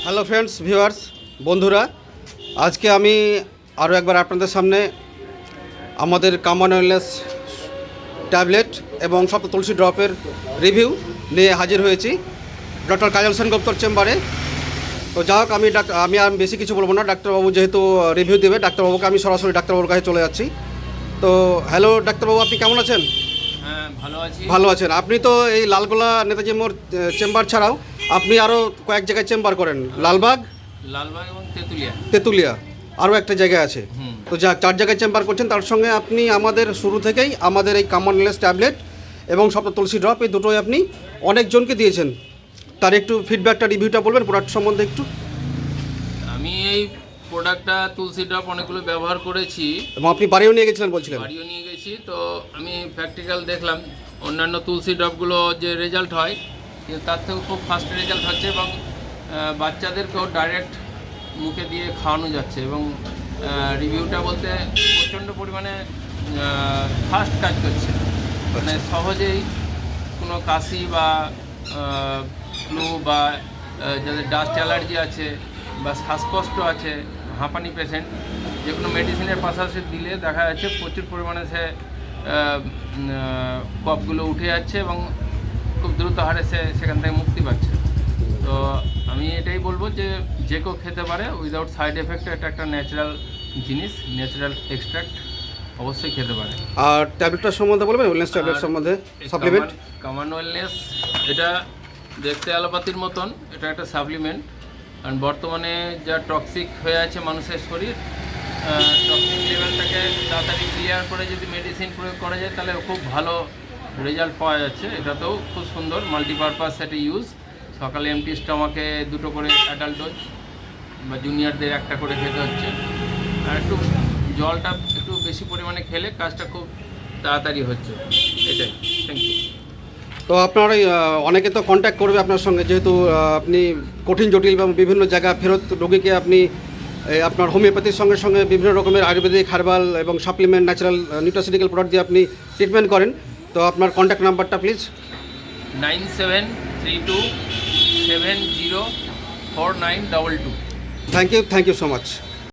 Hello friends, viewers, বন্ধুরা, আজকে আমি আরও একবার আপনাদের সামনে আমাদের কামান ওয়েলনেস ট্যাবলেট এবং সপ্ত তুলসী ড্রপের রিভিউ নিয়ে হাজির হয়েছি ডক্টর কাজল সেনগুপ্তর চেম্বারে। তো যা হোক, আমি আর বেশি কিছু বলবো না। ডাক্তারবাবু যেহেতু রিভিউ দেবে, ডাক্তারবাবুকে আমি সরাসরি ডাক্তারবাবুর কাছে চলে যাচ্ছি। তো হ্যালো ডাক্তারবাবু, আপনি কেমন আছেন? হ্যাঁ, ভালো আছি। ভালো আছেন? আপনি তো এই লালগোলা নেতাজি মোড় চেম্বার ছাড়াও আপনি আরও কয়েক জায়গায় চেম্বার করেন, লালবাগ এবং তেঁতুলিয়া, আরও একটা জায়গায় আছে। তো যা 4 জায়গায় চেম্বার করছেন, তার সঙ্গে আপনি আমাদের শুরু থেকেই আমাদের এই কামান ওয়েলনেস ট্যাবলেট এবং সপ্ত তুলসী ড্রপ, এই দুটোই আপনি অনেকজনকে দিয়েছেন। তার একটু ফিডব্যাকটা, রিভিউটা বলবেন প্রোডাক্ট সম্বন্ধে একটু? আমি এই প্রোডাক্টটা তুলসী ড্রপ অনেকগুলো ব্যবহার করেছি এবং আপনি বাড়িও নিয়ে গেছিলেন বলছিলেন। বাড়িও নিয়ে গেছি। তো আমি প্র্যাকটিক্যাল দেখলাম অন্যান্য তুলসী ড্রপগুলো যে রেজাল্ট হয়, কিন্তু তার থেকেও খুব ফাস্ট রেজাল্ট হচ্ছে এবং বাচ্চাদেরকেও ডাইরেক্ট মুখে দিয়ে খাওয়ানো যাচ্ছে এবং রিভিউটা বলতে প্রচণ্ড পরিমাণে ফাস্ট কাজ করছে। মানে সহজেই কোনো কাশি বা ফ্লু বা যাদের ডাস্ট অ্যালার্জি আছে বা শ্বাসকষ্ট আছে, হাঁপানি পেশেন্ট, যে কোনো মেডিসিনের পাশাপাশি দিলে দেখা যাচ্ছে প্রচুর পরিমাণে সে কফগুলো উঠে যাচ্ছে এবং খুব দ্রুত হারে সেখান থেকে মুক্তি পাচ্ছে। তো আমি এটাই বলবো যে যে কেউ খেতে পারে উইদাউট সাইড এফেক্ট। এটা একটা ন্যাচারাল জিনিস, ন্যাচারাল এক্সট্রাক্ট, অবশ্যই খেতে পারে। আর ট্যাবলেটটার সম্বন্ধে বলবেন, ওয়েলনেস ট্যাবলেট সম্বন্ধে, সাপ্লিমেন্ট? কামান ওয়েলনেস এটা দেখতে অ্যালোপ্যাথির মতন, এটা একটা সাপ্লিমেন্ট। কারণ বর্তমানে যা টক্সিক হয়ে আছে মানুষের শরীর, টক্সিক লেভেলটাকে তাড়াতাড়ি ক্লিয়ার করে যদি মেডিসিন প্রয়োগ করা যায় তাহলে খুব ভালো রেজাল্ট পাওয়া যাচ্ছে। এটাতেও খুব সুন্দর মাল্টিপারপাস সেটা ইউজ। সকালে এমটি স্টমাকে 2টো করে অ্যাডাল্ট ডোজ বা জুনিয়রদের 1টা করে খেতে হচ্ছে। আর একটু জলটা একটু বেশি পরিমাণে খেলে কাজটা খুব তাড়াতাড়ি হচ্ছে। এটাই, থ্যাংক ইউ। তো আপনার অনেকে তো কন্ট্যাক্ট করবে আপনার সঙ্গে, যেহেতু আপনি কঠিন জটিল এবং বিভিন্ন জায়গা ফেরত রোগীকে আপনি আপনার হোমিওপ্যাথির সঙ্গে সঙ্গে বিভিন্ন রকমের আয়ুর্বেদিক, হার্বাল এবং সাপ্লিমেন্ট, ন্যাচারাল নিউট্রাসিউটিক্যাল প্রোডাক্ট দিয়ে আপনি ট্রিটমেন্ট করেন। তো আপনার কন্ট্যাক্ট নাম্বারটা please. 9732704922। Thank you so much.